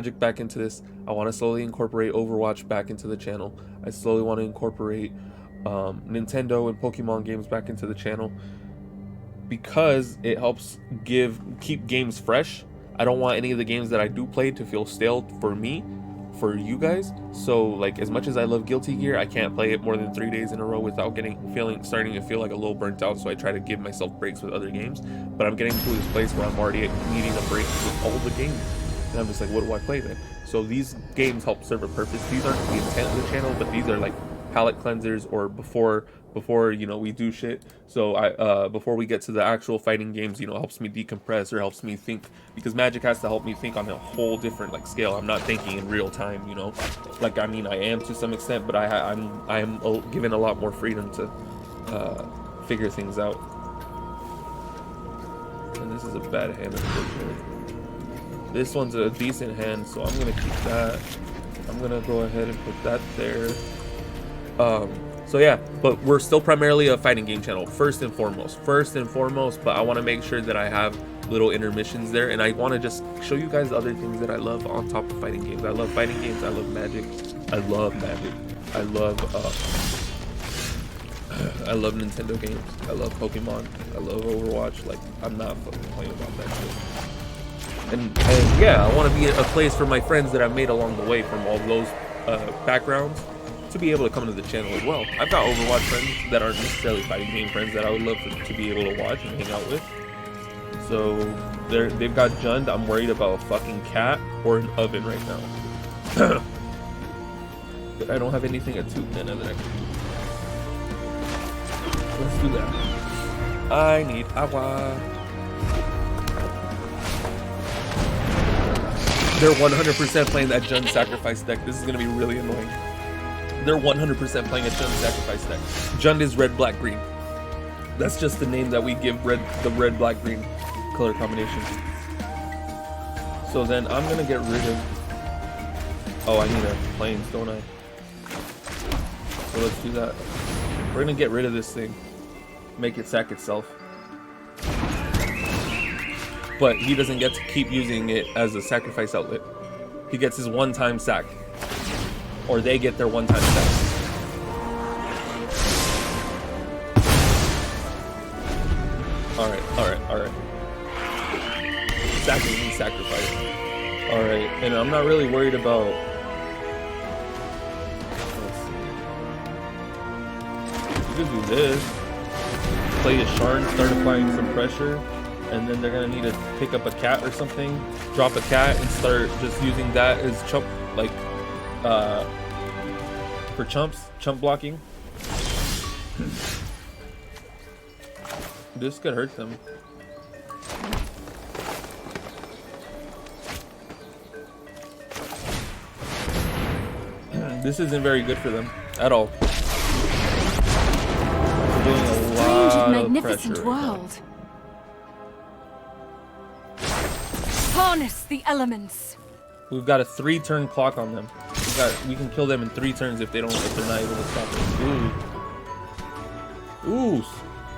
Magic back into this. I want to slowly incorporate Overwatch back into the channel. I slowly want to incorporate Nintendo and Pokemon games back into the channel, because it helps keep games fresh. I don't want any of the games that I do play to feel stale for me, for you guys. So like, as much as I love Guilty Gear, I can't play it more than 3 days in a row without starting to feel like a little burnt out. So I try to give myself breaks with other games, but I'm getting to this place where I'm already needing a break with all the games, and I'm just like, what do I play then? So these games help serve a purpose. These aren't the intent of the channel, but these are like palate cleansers, or before you know, we do shit. So before we get to the actual fighting games, you know, helps me decompress, or helps me think, because Magic has to help me think on a whole different like scale. I'm not thinking in real time, you know, like, I mean, I am to some extent, but I am given a lot more freedom to figure things out. And this is a bad hand, unfortunately. This one's a decent hand, so I'm gonna keep that. I'm gonna go ahead and put that there. So yeah, but we're still primarily a fighting game channel, first and foremost, but I want to make sure that I have little intermissions there, and I want to just show you guys other things that I love on top of fighting games. I love fighting games, I love Magic, I love Nintendo games, I love Pokemon, I love Overwatch. Like, I'm not fucking playing about that shit. And yeah, I want to be a place for my friends that I've made along the way from all those backgrounds to be able to come to the channel as well. I've got Overwatch friends that aren't necessarily fighting game friends that I would love to be able to watch and hang out with. So they've got Jund. I'm worried about a fucking cat or an oven right now. But I don't have anything at 2 mana that I can do. Let's do that. I need agua. They're 100% playing that Jund sacrifice deck. This is gonna be really annoying. They're 100% playing a Jund sacrifice deck. Jund is red, black, green. That's just the name that we give the red, black, green color combination. So then I'm gonna get rid of. Oh, I need a plains, don't I? So let's do that. We're gonna get rid of this thing, make it sack itself. But he doesn't get to keep using it as a sacrifice outlet. He gets his one-time sack. Or they get their one-time sack. Alright. Sacking means sacrifice. Alright, and I'm not really worried about... Let's see. You can do this. Play a Sharn, start applying some pressure. And then they're gonna need to pick up a cat or something, drop a cat, and start just using that as chump, like, for chump blocking. This could hurt them. This isn't very good for them at all. Doing a lot of pressure. World. Harness the elements. We've got a 3-turn clock on them. We can kill them in 3 turns if they're not able to stop us. Ooh.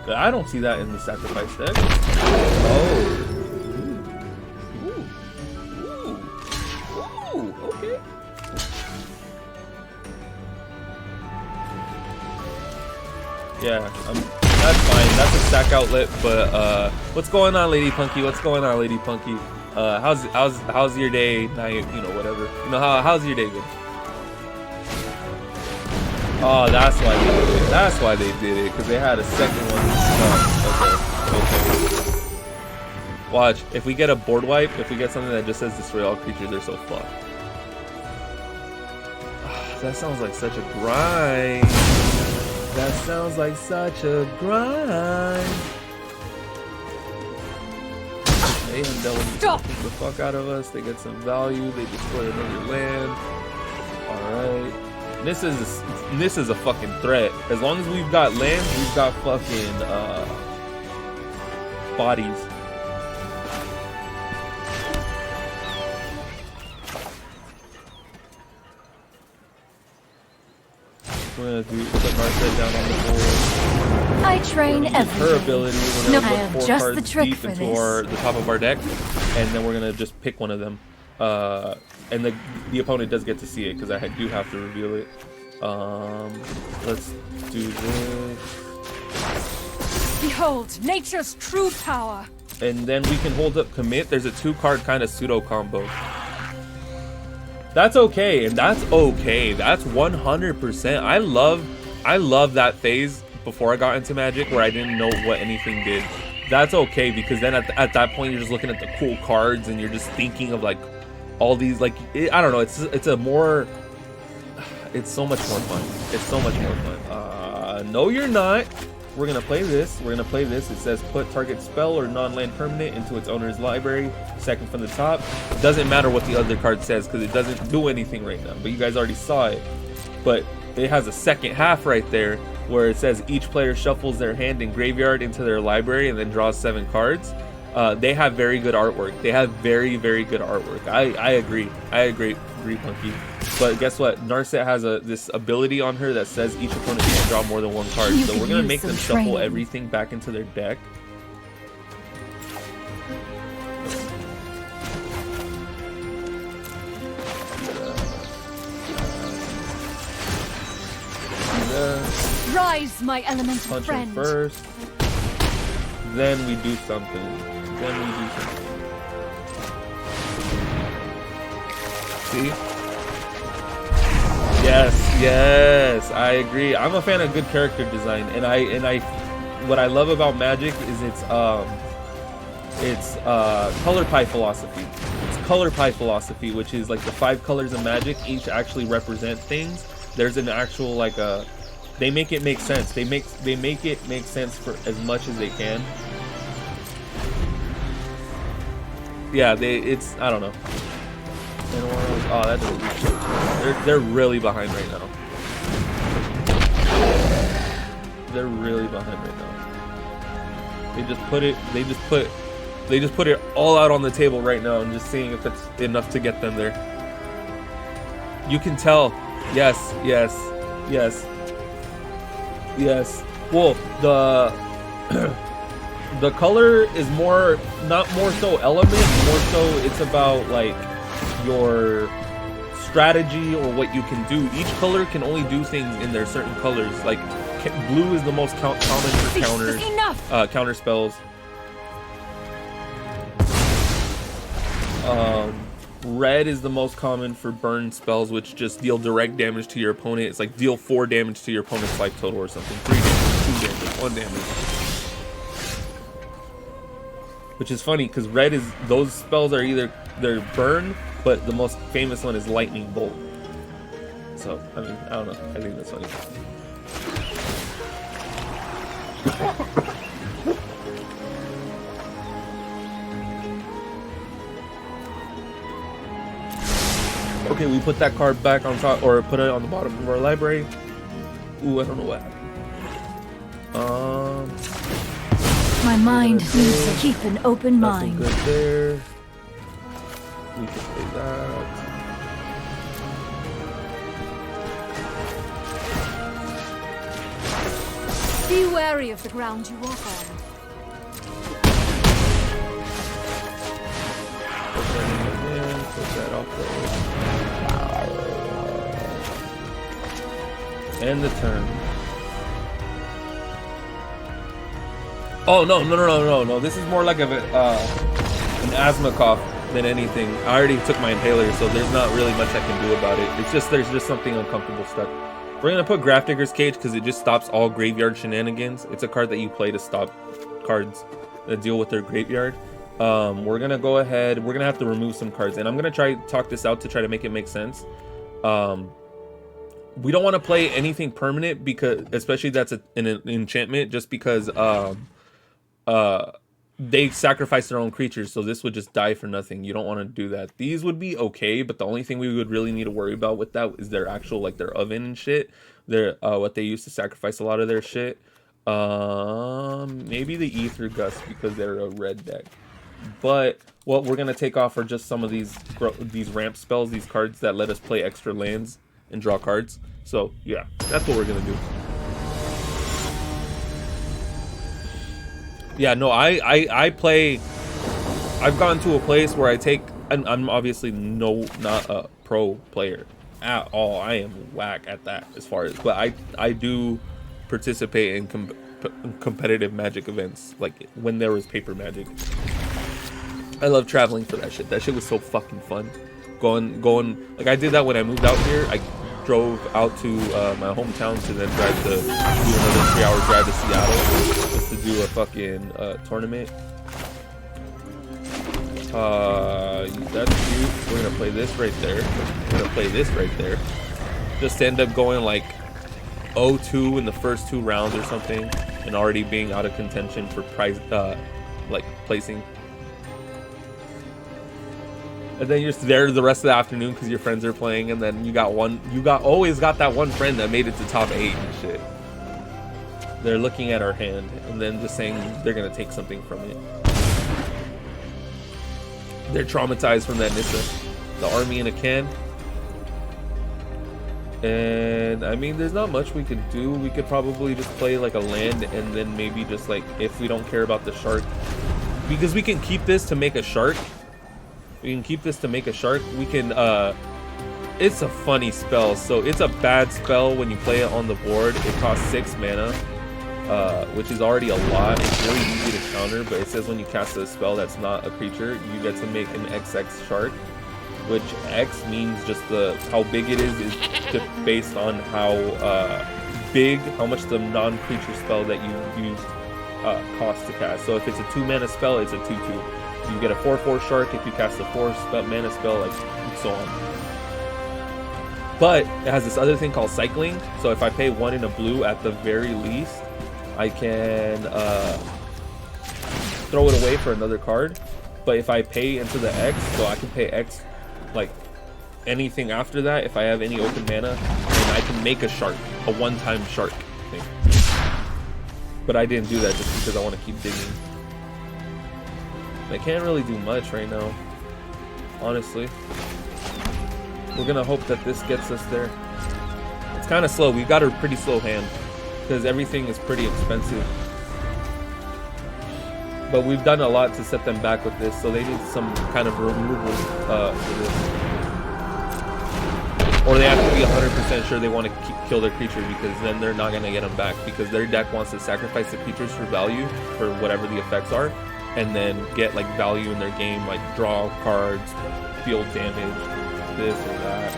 I don't see that in the sacrifice deck. Oh. Ooh. Okay. Yeah, that's fine. That's a sack outlet, but what's going on, Lady Punky? What's going on, Lady Punky? How's your day, night, you know, whatever. You know, how's your day been? Oh, that's why they did it. That's why they did it, because they had a second one. Oh, okay. Watch, if we get a board wipe, if we get something that just says destroy all creatures, they're so fucked. That sounds like such a grind. That sounds like such a grind. They beat the fuck out of us. They get some value. They destroy another land. Alright. This is a fucking threat. As long as we've got lands, we've got fucking bodies. We're gonna put Martha down on the board. I train everything. Her ability, we're gonna I have put 4 just cards the trick deep for into this. the top of our deck, and then we're gonna just pick one of them. and the opponent does get to see it because I do have to reveal it. Let's do this. Behold nature's true power. And then we can hold up commit. There's a 2-card kind of pseudo combo. That's okay, and that's okay. That's 100%. I love that phase before I got into Magic where I didn't know what anything did. That's okay, because then at that point you're just looking at the cool cards and you're just thinking of like all these, like, I don't know, it's so much more fun. It's so much more fun. No, you're not. We're gonna play this. It says put target spell or non-land permanent into its owner's library, second from the top. It doesn't matter what the other card says because it doesn't do anything right now, but you guys already saw it. But it has a second half right there where it says each player shuffles their hand and graveyard into their library and then draws 7 cards. They have very good artwork. They have very, very good artwork. I agree, Punky. But guess what? Narset has this ability on her that says each opponent can't draw more than 1 card. So we're gonna make them shuffle everything back into their deck. Rise, my elemental Punch friend. him first. Then we do something. See? Yes, I agree. I'm a fan of good character design, and I what I love about Magic is its color pie philosophy. It's color pie philosophy, which is like the 5 colors of Magic each actually represent things. There's an actual like they make it make sense. They make it make sense for as much as they can. Yeah, I don't know. Oh, that doesn't do shit. They're really behind right now. They're really behind right now. They just put it all out on the table right now and just seeing if it's enough to get them there. You can tell. Yes. Well, the color is not more so element, more so it's about like your strategy or what you can do. Each color can only do things in their certain colors. Like blue is the most common for counters, counter spells. Red is the most common for burn spells, which just deal direct damage to your opponent. It's like deal 4 damage to your opponent's life total or something. 3 damage, 2 damage, 1 damage. Which is funny because red is, those spells are they're burn, but the most famous one is lightning bolt. So I mean, I don't know. I think that's funny. Okay, we put that card back on top, or put it on the bottom of our library. Ooh, I don't know what happened. My mind needs to keep an open mind. Good there. We can play that. Be wary of the ground you walk on. Put that off there. End the turn. Oh no! This is more like an asthma cough than anything. I already took my inhaler, so there's not really much I can do about it. It's just there's just something uncomfortable stuck. We're gonna put Grafdigger's Cage because it just stops all graveyard shenanigans. It's a card that you play to stop cards that deal with their graveyard. We're gonna go ahead. We're gonna have to remove some cards, and I'm gonna try talk this out to try to make it make sense. We don't want to play anything permanent because, especially that's an enchantment, just because they sacrifice their own creatures, so this would just die for nothing. You don't want to do that. These would be okay, but the only thing we would really need to worry about with that is their actual, like, their oven and shit. Their what they use to sacrifice a lot of their shit. Maybe the Ether Gust because they're a red deck. But what we're gonna take off are just some of these ramp spells, these cards that let us play extra lands and draw cards. So yeah, that's what we're gonna do. Yeah, no, I play. I've gone to a place where I take I'm obviously not a pro player at all. I am whack at that as far as, but I do participate in competitive Magic events, like when there was paper Magic. I love traveling for that shit. That shit was so fucking fun. Going like I did that when I moved out here. I drove out to my hometown to then drive to do another 3-hour drive to Seattle just to do a fucking tournament. That's cute. We're gonna play this right there. We're gonna play this right there. Just end up going like 0-2 in the first 2 rounds or something, and already being out of contention for prize, like placing. And then you're there the rest of the afternoon because your friends are playing, and then you always got that one friend that made it to top 8 and shit. They're looking at our hand and then just saying they're gonna take something from it. They're traumatized from that Nissa. The army in a can. And I mean, there's not much we could do. We could probably just play like a land, and then maybe just like, if we don't care about the shark, because we can keep this to make a shark. We can keep this to make a shark. We can, it's a funny spell. So it's a bad spell when you play it on the board. It costs 6 mana, which is already a lot. It's really easy to counter, but it says when you cast a spell that's not a creature, you get to make an XX shark, which X means just how big it is just based on how much the non-creature spell that you use costs to cast. So if it's a 2 mana spell, it's a 2/2. You get a 4/4 shark if you cast a 4 mana spell, like so on. But it has this other thing called cycling. So if I pay 1 in a blue at the very least, I can throw it away for another card. But if I pay into the X, so I can pay X like anything after that, if I have any open mana, then I can make a shark, a one-time shark thing. But I didn't do that just because I want to keep digging. I can't really do much right now, honestly. We're gonna hope that this gets us there. It's kind of slow. We've got a pretty slow hand because everything is pretty expensive. But we've done a lot to set them back with this, so they need some kind of removal for this. Or they have to be 100% sure they want to kill their creature, because then they're not going to get them back, because their deck wants to sacrifice the creatures for value, for whatever the effects are, and then get like value in their game, like draw cards, field damage, this or that.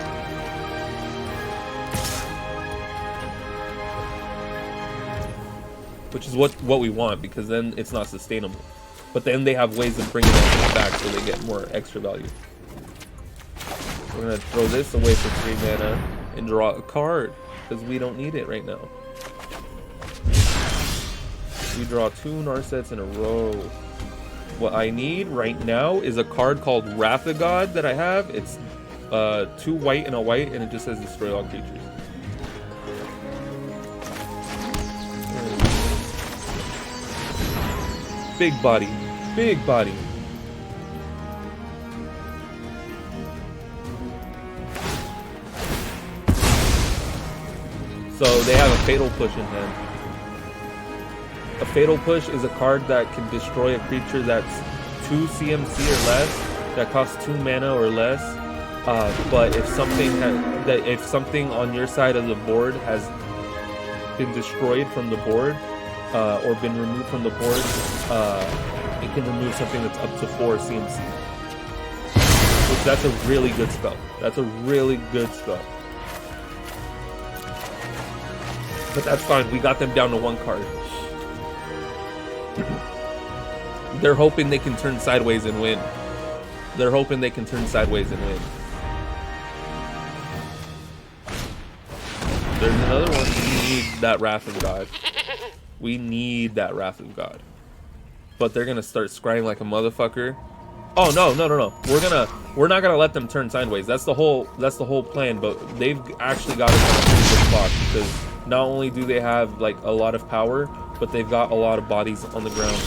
Which is what we want, because then it's not sustainable. But then they have ways of bringing it back so they get more extra value. We're gonna throw this away for 3 mana and draw a card, because we don't need it right now. We draw 2 Narsets in a row. What I need right now is a card called Wrath of God that I have. It's 2 white and a white, and it just says destroy all creatures. Big body, big body. So they have a Fatal Push in hand. A Fatal Push is a card that can destroy a creature that's 2 CMC or less, that costs 2 mana or less. But if something on your side of the board has been destroyed from the board, or been removed from the board, it can remove something that's up to 4 CMC. Which, that's a really good spell. That's a really good spell. But that's fine. We got them down to 1 card. They're hoping they can turn sideways and win. They're hoping they can turn sideways and win. There's another one. We need that Wrath of God. We need that Wrath of God. But they're gonna start scrying like a motherfucker. Oh no. We're not gonna let them turn sideways. That's the whole plan. But they've actually got us in a pretty good spot, because not only do they have like a lot of power, but they've got a lot of bodies on the ground.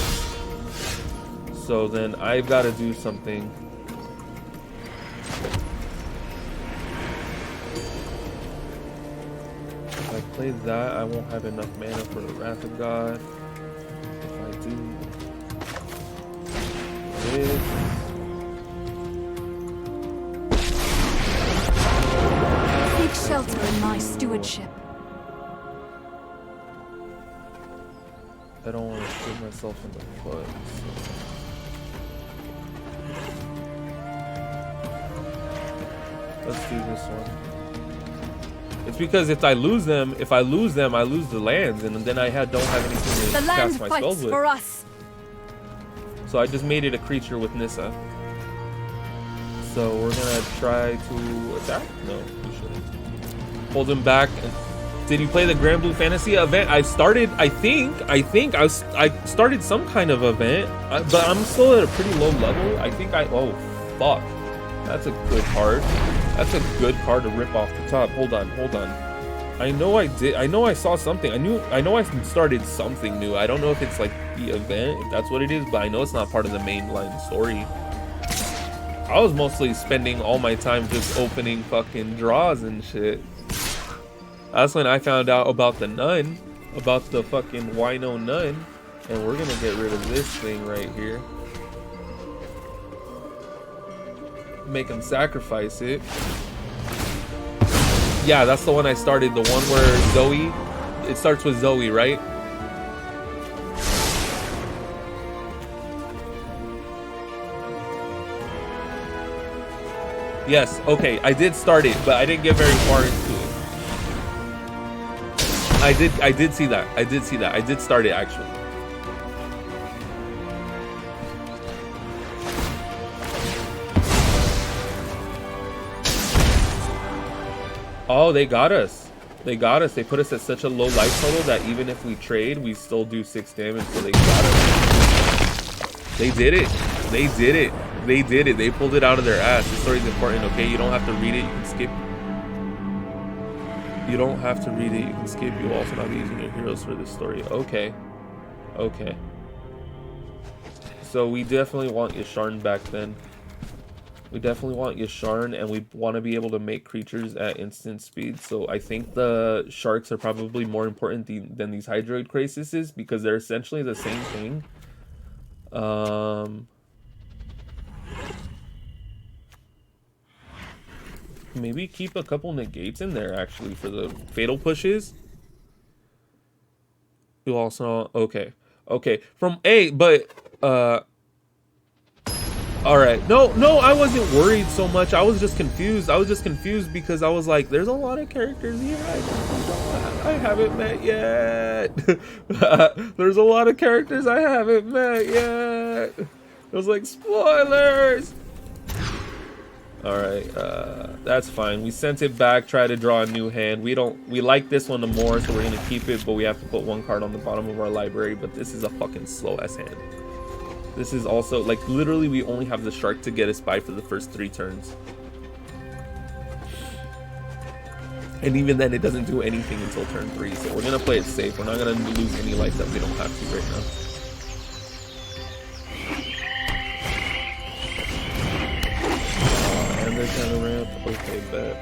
So then I've got to do something. If I play that, I won't have enough mana for the Wrath of God. If I do this, I don't want to shoot myself in the foot. So. Let's do this one. It's because if I lose them, I lose the lands, and then I don't have anything to cast my spells with. For us. So I just made it a creature with Nissa. So we're gonna try to attack? No, we shouldn't. Hold him back. Did you play the Grand Blue Fantasy event? I started, I started some kind of event, but I'm still at a pretty low level. I think oh, fuck. That's a good card. That's a good card to rip off the top. Hold on. I know I did. I know I saw something. I know I started something new. I don't know if it's like the event, if that's what it is, but I know it's not part of the mainline story. I was mostly spending all my time just opening fucking draws and shit. That's when I found out about the nun, about the fucking wino nun, and we're gonna get rid of this thing right here. Make him sacrifice it. Yeah, that's the one I started, the one where Zoe, it starts with Zoe, right? Yes, okay, I did start it, but I didn't get very far into it. I did see that. I did start it actually. Oh, they got us. They put us at such a low life total that even if we trade, we still do 6 damage, so they got us. They did it. They pulled it out of their ass. The story's important, okay? You don't have to read it, you can skip. You don't have to read it, you can skip. You'll also not be using your heroes for this story. Okay. So we definitely want Yasharn back then. We definitely want Yasharn, and we want to be able to make creatures at instant speed. So I think the sharks are probably more important than these Hydroid Crasises, because they're essentially the same thing. Maybe keep a couple negates in there, actually, for the fatal pushes. You also... Okay. From A, but... Alright. No, I wasn't worried so much. I was just confused. Because I was like, there's a lot of characters here I haven't met yet. There's a lot of characters I haven't met yet. It was like, spoilers! Alright, that's fine. We sent it back, try to draw a new hand. We like this one the more, so we're gonna keep it, but we have to put 1 card on the bottom of our library, but this is a fucking slow-ass hand. This is also, like, literally we only have the shark to get us by for the first 3 turns. And even then, it doesn't do anything until turn 3, so we're gonna play it safe. We're not gonna lose any life that we don't have to right now. And they're trying to ramp. Okay, bet.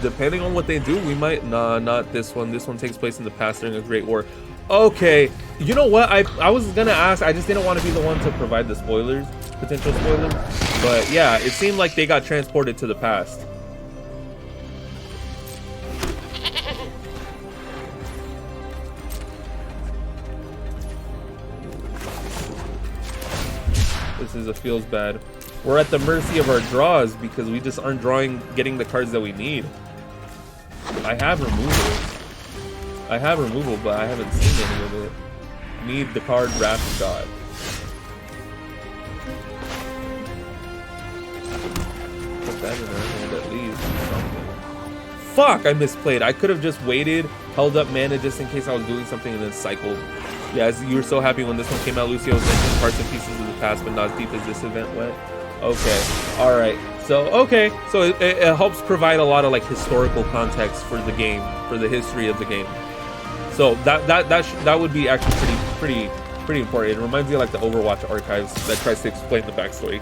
Depending on what they do, we might... Nah, not this one. This one takes place in the past during a Great War. Okay, you know what? I was gonna ask. I just didn't want to be the one to provide the spoilers, potential spoilers. But yeah, it seemed like they got transported to the past. This is a feels bad. We're at the mercy of our draws because we just aren't getting the cards that we need. I have removal, but I haven't seen any of it. Need the card Wrath of God. Put that in our hand at least. Fuck, I misplayed. I could have just waited, held up mana just in case I was doing something, and then cycled. Yeah, you were so happy when this one came out, Lucio was mentioning parts and pieces of the past, but not as deep as this event went. Okay, alright. So, okay. So it helps provide a lot of, like, historical context for the game, for the history of the game. So that would be actually pretty important. It reminds me of like the Overwatch archives that tries to explain the backstory.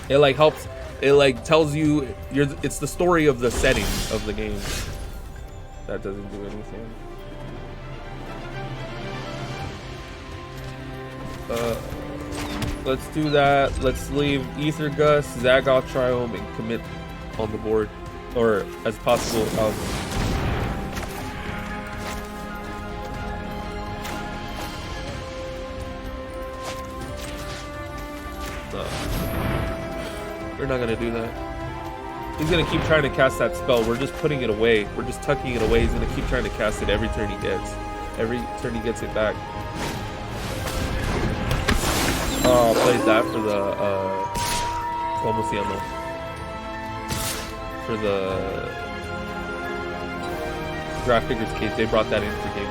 It like helps. It like tells you it's the story of the setting of the game. That doesn't do anything. Let's do that. Let's leave Ether Gust, Zagoth Triome, and commit on the board. or as possible houses. No. We're not gonna do that. He's gonna keep trying to cast that spell. We're just putting it away. We're just tucking it away. He's gonna keep trying to cast it every turn he gets. Every turn he gets it back. Oh, played that for the como se llama? For the Draft Figures case. They brought that in for game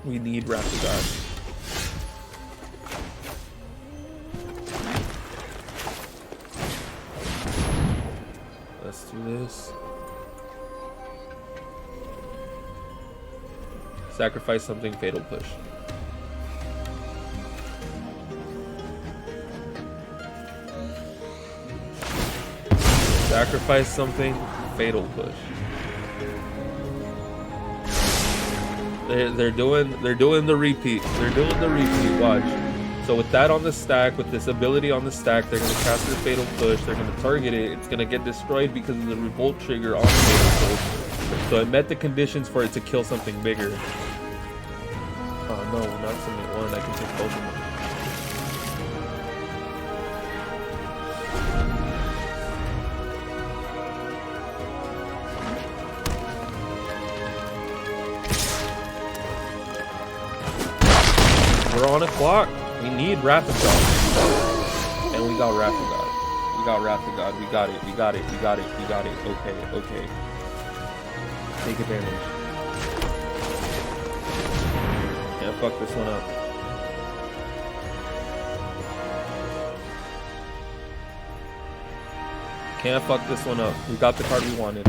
3. We need Wrath of God. Let's do this. Sacrifice something, fatal push. Sacrifice something, fatal push. They're doing the repeat. They're doing the repeat. Watch. So with that on the stack, with this ability on the stack, they're gonna cast their fatal push. They're gonna target it. It's gonna get destroyed because of the revolt trigger on the fatal push. So it met the conditions for it to kill something bigger. Oh no, not something one. I can take both of them. We're on a clock. We need Wrath of God. And we got Wrath of God. We got Wrath of God. We got it. We got it. We got it. We got it. Okay. Okay. Take advantage. Can't fuck this one up. Can't fuck this one up. We got the card we wanted.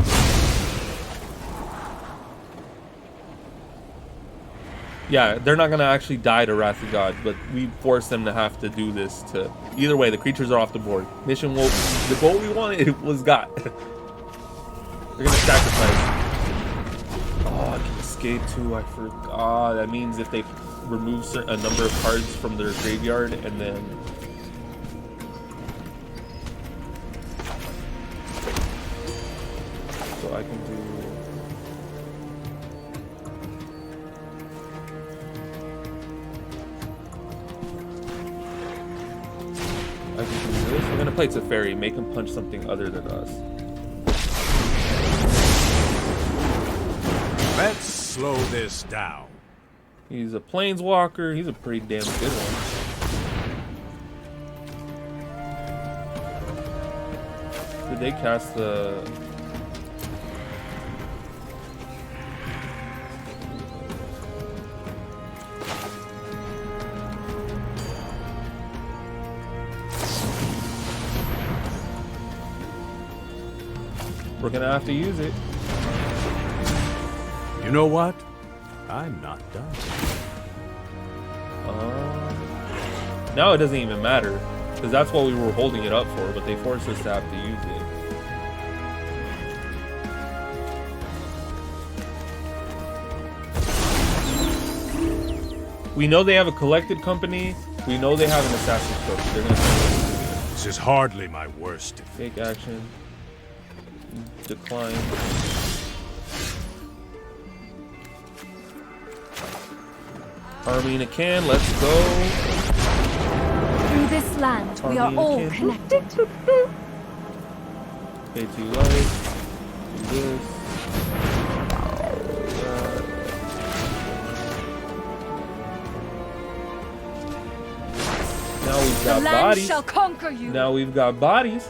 Yeah, they're not gonna actually die to Wrath of God, but we force them to have to do this to... Either way, the creatures are off the board. Mission will... The goal we wanted was got. They're gonna sacrifice. Oh, I can escape too, I forgot. That means if they remove a number of cards from their graveyard and then... So I can do... I can do this. We're gonna play Teferi, make him punch something other than us. Let's slow this down. He's a planeswalker. He's a pretty damn good one. Did they cast the... We're gonna have to use it. You know what? I'm not done. Now it doesn't even matter, because that's what we were holding it up for, but they forced us to have to use it. We know they have a collected company. We know they have an assassin's trophy. They're gonna. This is hardly my worst. Take action. Decline. Army in a can, let's go. Through this land, we are all connected. Pay 2 life. Do this. Now we've got The land bodies. shall conquer you. Now we've got bodies.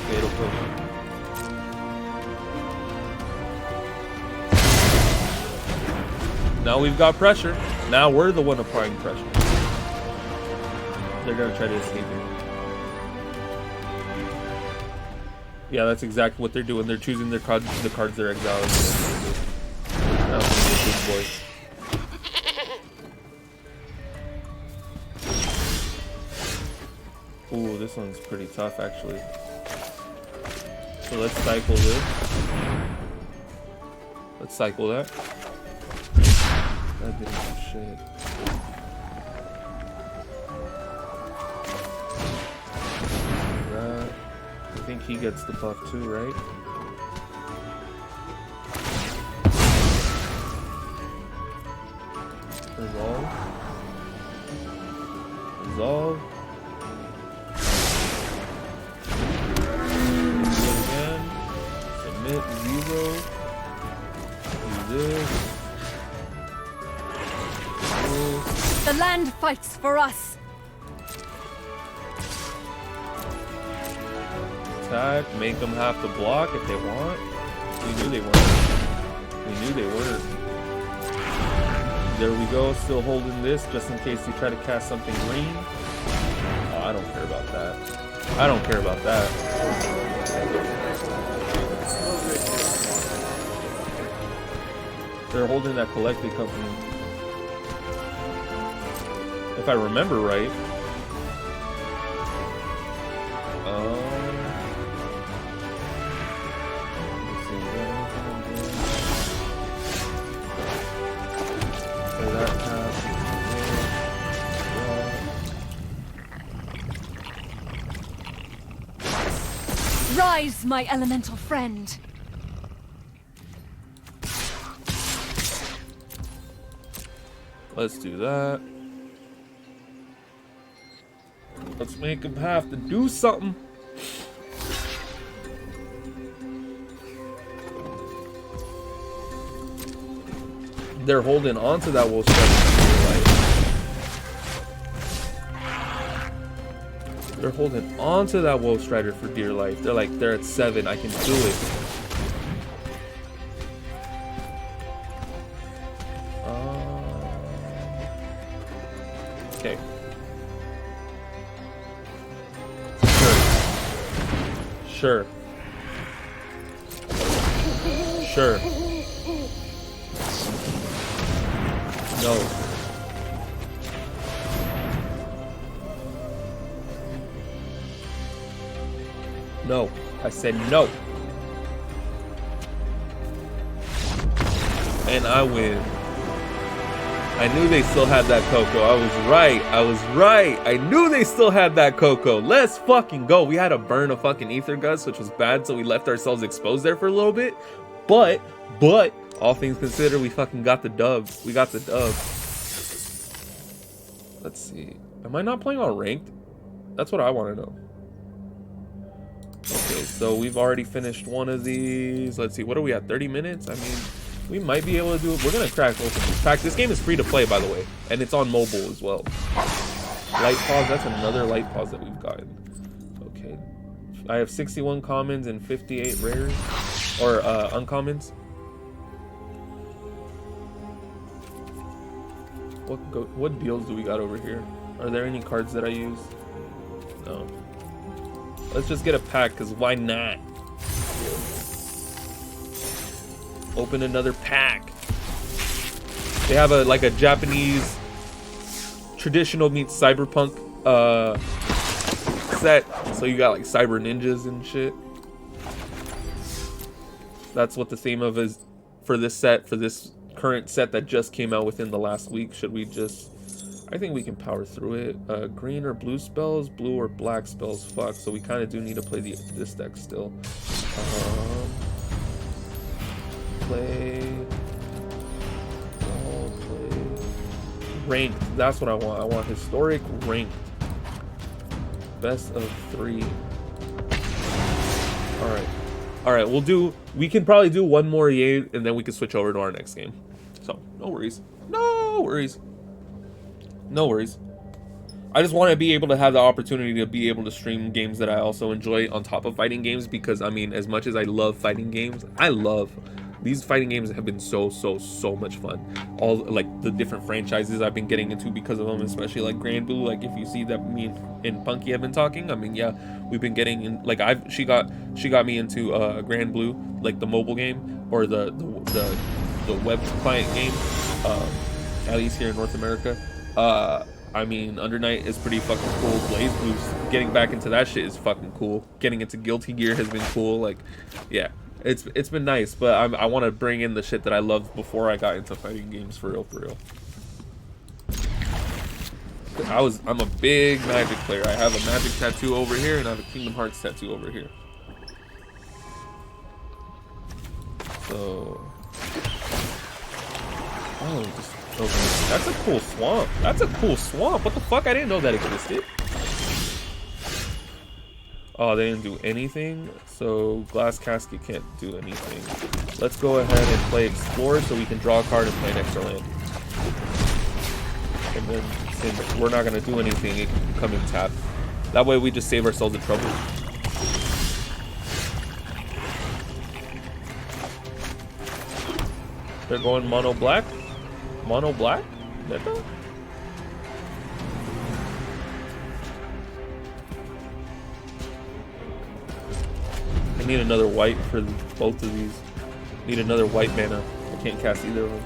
Fatal push. Now we've got pressure. Now we're the one applying pressure. They're gonna try to escape here. Yeah, that's exactly what they're doing. They're choosing their cards, the cards they're exiling. Now it's gonna be a big boy. Ooh, this one's pretty tough actually. So let's cycle this. Let's cycle that. That didn't do shit. think he gets the buff too, right? Resolve. Resolve. Do it again. Submit 0. Do this. The land fights for us. Attack, make them have to block if they want. We knew they weren't. We knew they weren't. There we go, still holding this just in case you try to cast something green. Oh, I don't care about that. I don't care about that. They're holding that collected company. If I remember right. Let's see. Play that pass. Rise, my elemental friend. Let's do that. Let's make him have to do something. They're holding on to that wolf strider. They're holding on to that wolf strider for dear life. They're like, they're at 7. I can do it. Okay. Sure. Sure. No. No. I said no. And I win. I knew they still had that Coco. I was right. I was right. I knew they still had that Coco. Let's fucking go. We had to burn a fucking Ether Gust, which was bad, so we left ourselves exposed there for a little bit. But, all things considered, we fucking got the dub. We got the dub. Let's see. Am I not playing on ranked? That's what I want to know. Okay, so we've already finished one of these. Let's see. What are we at? 30 minutes? I mean, we might be able to do it. We're going to crack open this pack. This game is free to play, by the way. And it's on mobile as well. Light pause. That's another light pause that we've gotten. Okay. I have 61 commons and 58 rares. Or uncommons. What deals do we got over here? Are there any cards that I use? No. Let's just get a pack, because why not? Open another pack. They have a like a Japanese traditional meets cyberpunk set. So you got like cyber ninjas and shit. That's what the theme of is for this set, for this current set that just came out within the last week. Should we just... I think we can power through it. Green or blue spells, blue or black spells. Fuck. So we kind of do need to play this deck still. Play. Ranked. That's what I want. I want historic ranked. Best of 3. All right. All right. We can probably do one more yay, and then we can switch over to our next game. So no worries. No worries. No worries. I just want to be able to have the opportunity to be able to stream games that I also enjoy on top of fighting games, because I mean, as much as I love fighting games, these fighting games have been so much fun. All like the different franchises I've been getting into because of them, especially like Grand Blue. Like if you see that me and Punky have been talking, I mean, yeah, we've been getting in. Like she got me into Grand Blue, like the mobile game or the web client game, at least here in North America. I mean, Undernight is pretty fucking cool. Blaze Blues, getting back into that shit is fucking cool. Getting into Guilty Gear has been cool. Like, yeah, it's been nice. But I want to bring in the shit that I loved before I got into fighting games for real. I'm a big Magic player. I have a Magic tattoo over here, and I have a Kingdom Hearts tattoo over here. So, oh, just okay. That's a cool swamp. That's a cool swamp. What the fuck? I didn't know that existed. Oh, they didn't do anything. So Glass Casket can't do anything. Let's go ahead and play Explore so we can draw a card and play an extra land. And then since we're not gonna do anything, it can come and tap. That way we just save ourselves the trouble. They're going mono black? Mono black? Neta? I need another white for both of these. Need another white mana. I can't cast either of them.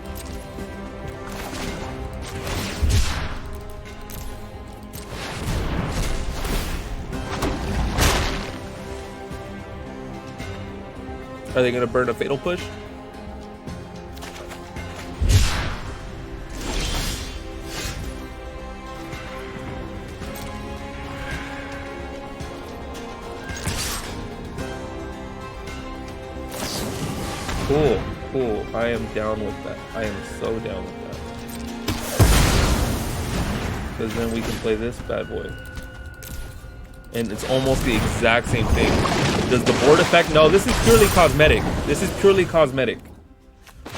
Are they gonna burn a Fatal Push? Cool, cool. I am down with that. I am so down with that. Because then we can play this bad boy. And it's almost the exact same thing. Does the board affect? No, this is purely cosmetic. This is purely cosmetic.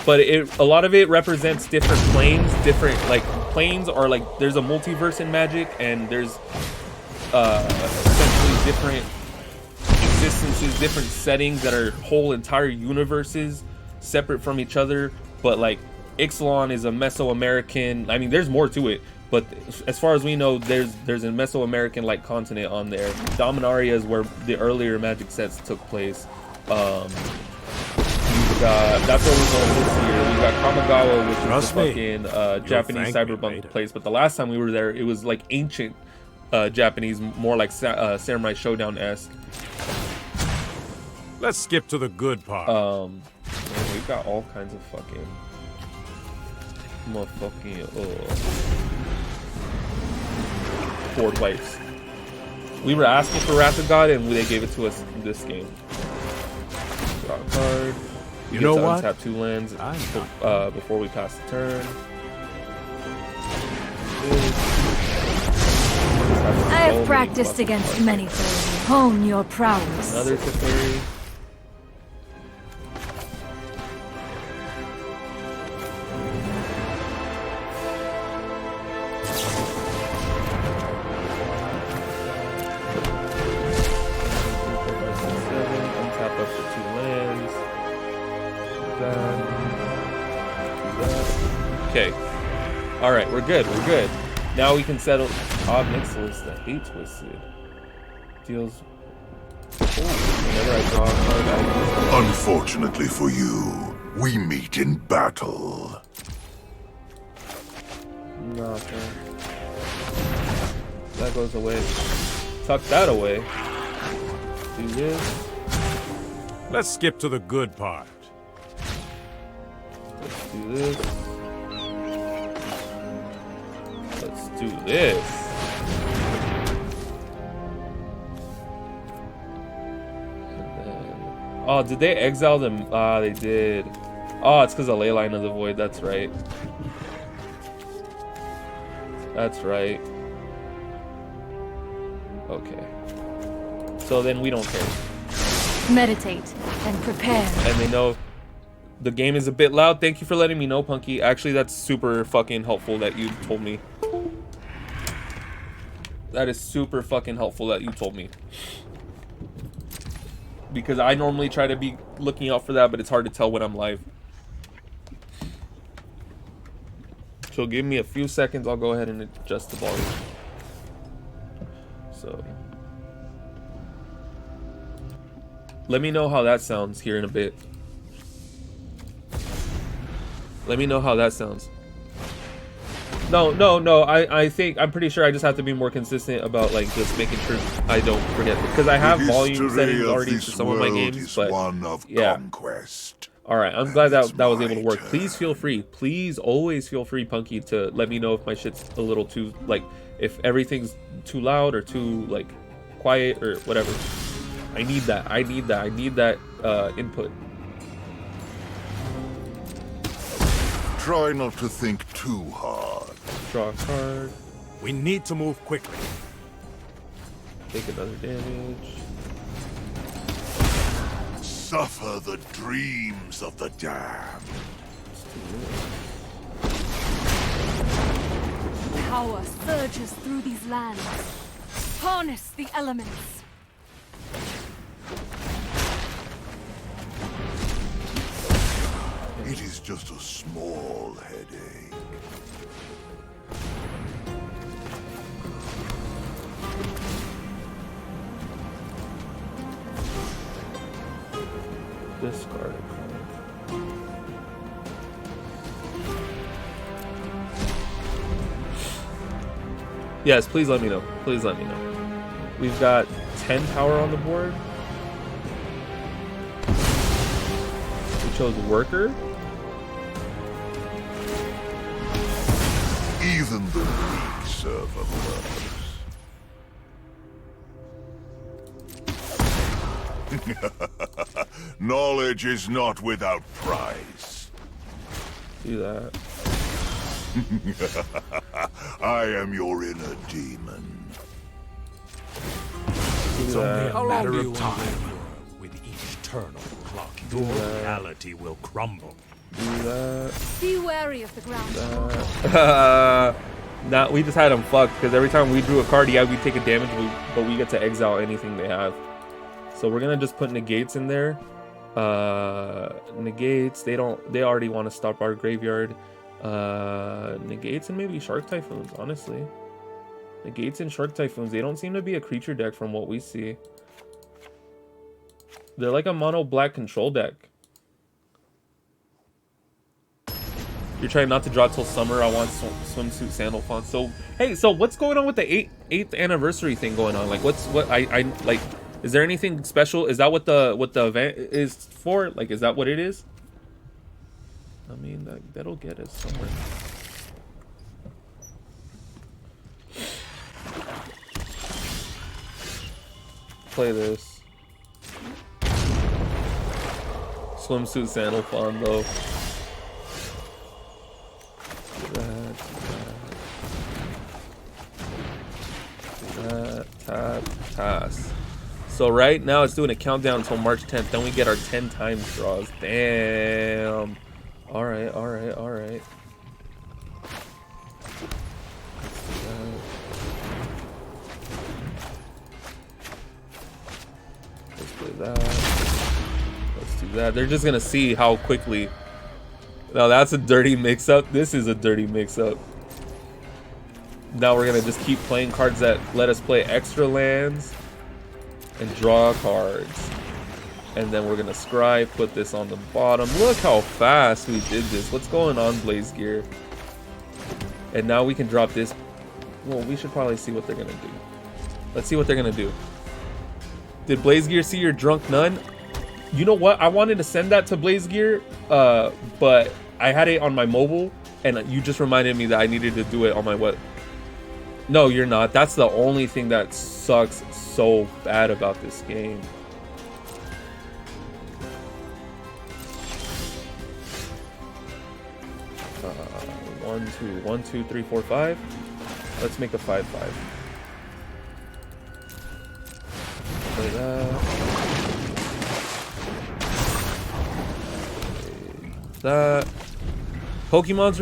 But a lot of it represents different planes. Different, like, planes are like, there's a multiverse in Magic, and there's essentially different existences, different settings that are whole entire universes separate from each other. But like Ixalan is a Mesoamerican, I mean there's more to it, but as far as we know there's a Mesoamerican like continent on there. Dominaria is where the earlier Magic sets took place. That's where we're going this year. We got Kamigawa, which is the fucking Japanese cyberpunk place, but the last time we were there it was like ancient Japanese, more like Samurai Showdown-esque. Let's skip to the good part. Man, we've got all kinds of fucking motherfucking board wipes. We were asking for Wrath of God and they gave it to us in this game. Draw a card. We you know what? Untap 2 lands before we pass the turn. I have practiced against many foes. Hone your prowess. Another Teferi. Untap up to 2 lands. Okay. Alright, we're good, we're good. Now we can settle. Odd Nixilus, the Hate Twisted. Deals. Whenever I draw a card, Unfortunately for you, we meet in battle. Nothing. That goes away. Tuck that away. Do this. Let's skip to the good part. Let's do this. Let's do this. Oh, did they exile them? Ah, they did. Oh, it's because of Leyline of the Void. That's right. That's right. Okay. So then we don't care. Meditate and prepare. And they know the game is a bit loud. Thank you for letting me know, Punky. Actually, that's super fucking helpful that you told me. That is super fucking helpful that you told me. Because I normally try to be looking out for that, but it's hard to tell when I'm live. So give me a few seconds, I'll go ahead and adjust the volume. So let me know how that sounds here in a bit. Let me know how that sounds. No, I think, I'm pretty sure I just have to be more consistent about like just making sure I don't forget, because I have volume settings already for some of my games, but yeah. Conquest. All right, I'm glad that was able to work. Please feel free, please always feel free, Punky, to let me know if my shit's a little too, like, if everything's too loud or too like quiet or whatever. I need that input. Try not to think too hard. Draw a card. We need to move quickly. Take another damage. Suffer the dreams of the damned. Power surges through these lands. Harness the elements. It is just a small headache. Discard a card. Yes, please let me know. Please let me know. We've got 10 power on the board. We chose Worker. Even the weak serve a purpose. Knowledge is not without price. Do that. I am your inner demon. Do It's only that. a matter of time. With each turn of the clock, your that. reality will crumble. Do that. Be wary of the ground. Nah, we just had him fucked because every time we drew a card, yeah, we take a damage, but we get to exile anything they have. So we're gonna just put negates in there. Negates. They already want to stop our graveyard. Negates and maybe Shark Typhoons. Honestly, negates and Shark Typhoons. They don't seem to be a creature deck from what we see. They're like a mono black control deck. You're trying not to draw till summer. I want swimsuit sandal font. So hey, so what's going on with the 8th anniversary thing going on? Like, what I like? Is there anything special? Is that what the event is for? Like, is that what it is? I mean, that'll get us somewhere. Play this. Swimsuit sandal font though. That, pass. So right now it's doing a countdown until March 10th. Then we get our 10 times draws. Damn. All right. Let's play that. Let's do that. They're just gonna see how quickly. Now that's a dirty mix-up. This is a dirty mix-up. Now we're gonna just keep playing cards that let us play extra lands and draw cards. And then we're gonna scry, put this on the bottom. Look how fast we did this. What's going on, Blaze Gear? And now we can drop this. Well, we should probably see what they're gonna do. Let's see what they're gonna do. Did Blaze Gear see your drunk nun? You know what? I wanted to send that to Blaze Gear, but I had it on my mobile, and you just reminded me that I needed to do it on my what? No, you're not. That's the only thing that sucks so bad about this game. One, two, three, four, five. Let's make a 5/5. Play that. That. Pokemon's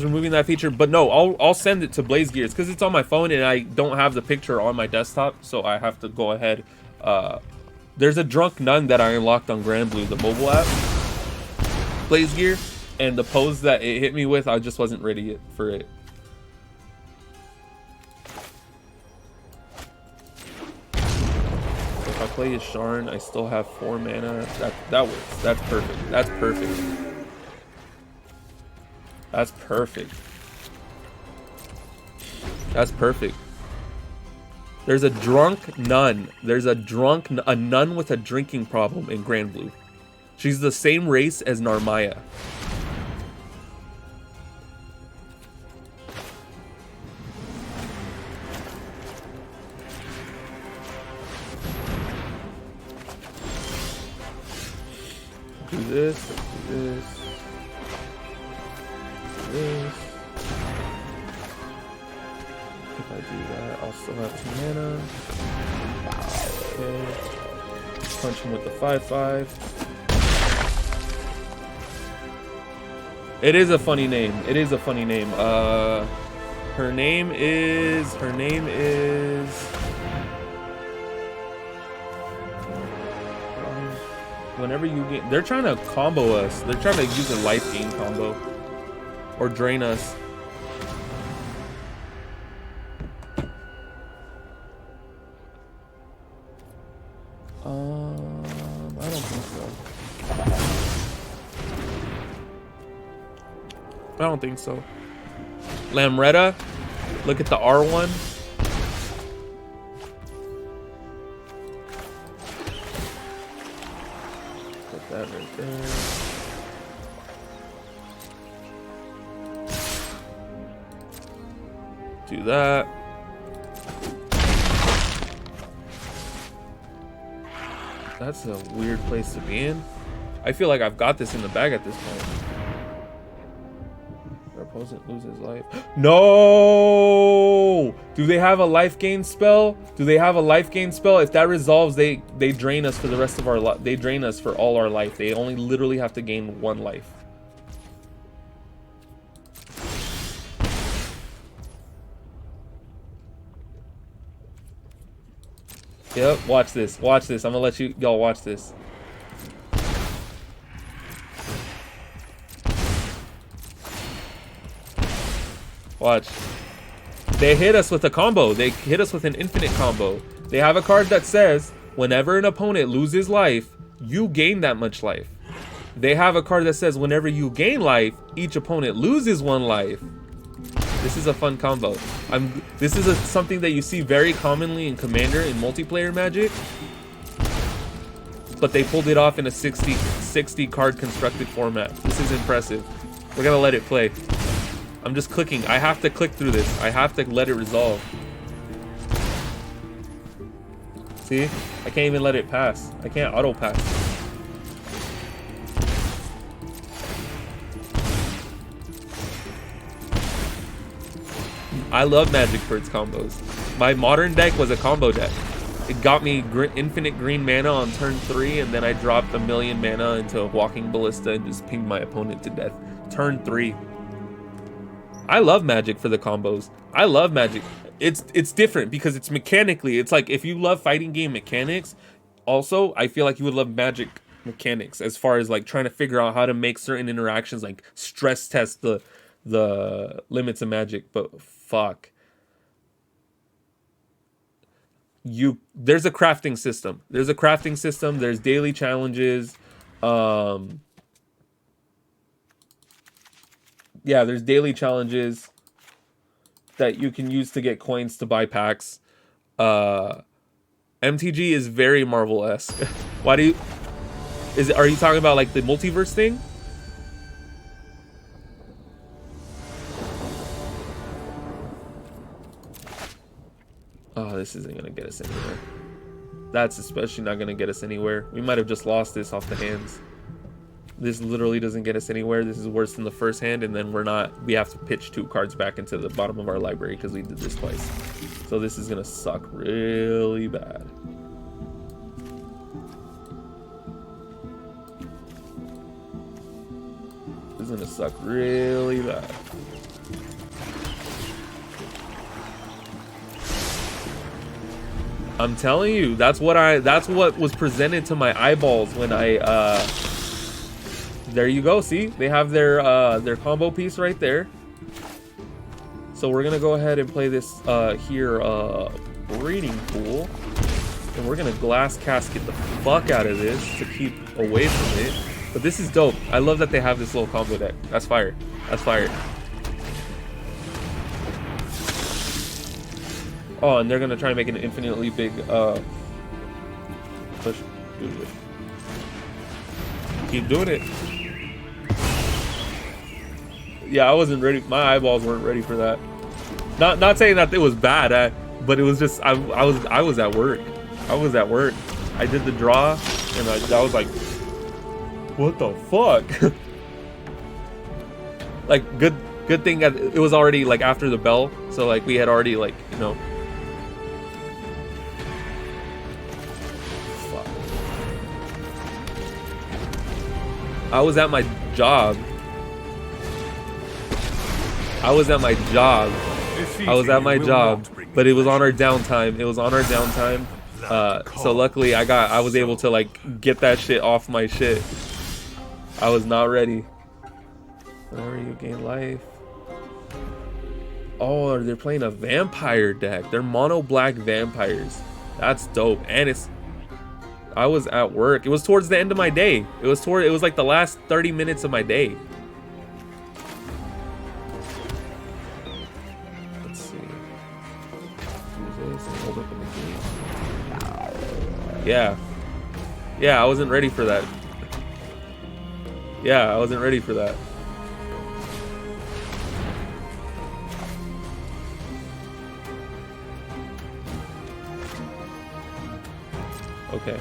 removing that feature, but no, I'll send it to Blaze Gears because it's on my phone and I don't have the picture on my desktop, so I have to go ahead. There's a drunk nun that I unlocked on Grand Blue, the mobile app, Blaze Gear, and the pose that it hit me with, I just wasn't ready yet for it. If I play as Sharn, I still have 4 mana. That works. That's perfect. That's perfect. That's perfect. That's perfect. There's a drunk nun. There's a nun with a drinking problem in Grand Blue. She's the same race as Narmaya. Do this. Do this. this. If I do that, I'll still have 2 mana. Okay. Punch him with the 5/5. It is a funny name. It is a funny name. Her name is. Whenever you get, they're trying to combo us. They're trying to use a life gain combo or drain us. I don't think so. I don't think so. Lamretta, look at the R1. Put that right there. Do that. That's a weird place to be in. I feel like I've got this in the bag at this point. Our opponent loses life. No! Do they have a life gain spell? Do they have a life gain spell? If that resolves, they drain us for the rest of our life. They drain us for all our life. They only literally have to gain 1 life. Yep, watch this. Watch this. I'm gonna let y'all watch this. Watch. They hit us with a combo. They hit us with an infinite combo. They have a card that says, whenever an opponent loses life, you gain that much life. They have a card that says, whenever you gain life, each opponent loses 1 life. This is a fun combo. This is something that you see very commonly in Commander in multiplayer Magic. But they pulled it off in a 60 card constructed format. This is impressive. We're gonna let it play. I'm just clicking. I have to click through this. I have to let it resolve. See? I can't even let it pass. I can't auto pass. I love Magic for its combos. My modern deck was a combo deck. It got me infinite green mana on turn 3, and then I dropped 1,000,000 mana into a walking ballista and just pinged my opponent to death. Turn 3. I love Magic for the combos. I love Magic. It's different because it's mechanically. It's like if you love fighting game mechanics, also I feel like you would love Magic mechanics as far as like trying to figure out how to make certain interactions, like stress test the limits of Magic. But fuck. There's a crafting system. There's daily challenges. Yeah, there's daily challenges that you can use to get coins to buy packs. MTG is very Marvel-esque. Are you talking about like the multiverse thing? Oh, this isn't gonna get us anywhere. That's especially not gonna get us anywhere. We might have just lost this off the hands. This literally doesn't get us anywhere. This is worse than the first hand, and then we have to pitch 2 cards back into the bottom of our library because we did this twice. So this is gonna suck really bad. This is gonna suck really bad. I'm telling you, that's what was presented to my eyeballs when I there you go. See, they have their combo piece right there. So we're gonna go ahead and play this breeding pool, and we're gonna glass casket the fuck out of this to keep away from it. But this is dope. I love that they have this little combo deck. That's fire. That's fire. Oh, and they're gonna try and make an infinitely big push. Keep doing it. Yeah, I wasn't ready. My eyeballs weren't ready for that. Not saying that it was bad, but it was just I was at work. I was at work. I did the draw, and I was like, what the fuck? Like good Good thing that it was already like after the bell, so like we had already like, you know. Fuck. I was at my job. I was at my job. But it was on our downtime. It was on our downtime. So luckily I was able to like get that shit off my shit. I was not ready. Whenever you gain life. Oh, they're playing a vampire deck. They're mono black vampires. That's dope. And I was at work. It was towards the end of my day. It was like the last 30 minutes of my day. Let's see. Hold up in the game. Yeah. Yeah, I wasn't ready for that. Yeah, I wasn't ready for that. Okay.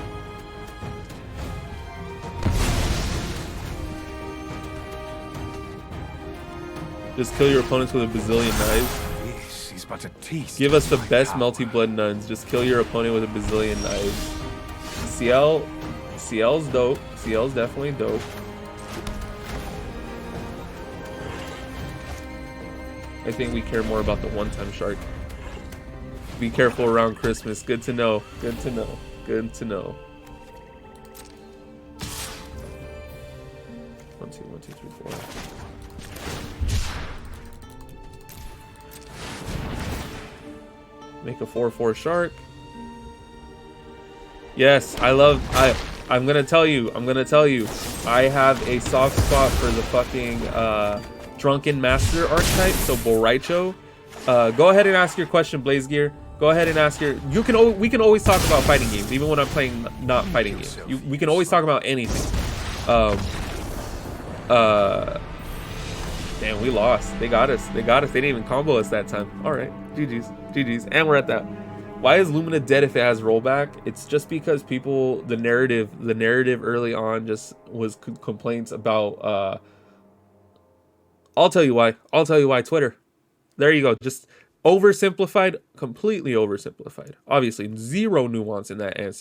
Just kill your opponents with a bazillion knives. He's but a taste. Give us the best melty blood nuns. Just kill your opponent with a bazillion knives. CL's dope. CL's definitely dope. I think we care more about the one-time shark. Be careful around Christmas. Good to know. Good to know. Good to know. 1, 2, 1, 2, 3, 4. Make a 4/4 shark. Yes, I'm gonna tell you. I have a soft spot for the fucking Drunken Master archetype. So Boraicho. Go ahead and ask your question, Blaze Gear. Go ahead and ask your. We can always talk about fighting games, even when I'm playing not fighting games. We can always talk about anything. Damn, we lost. They got us. They didn't even combo us that time. All right, GG's, and we're at that. Why is Lumina dead if it has rollback? It's just because people, the narrative early on just was complaints about. I'll tell you why. Twitter. There you go. Just oversimplified, completely oversimplified. Obviously, zero nuance in that answer.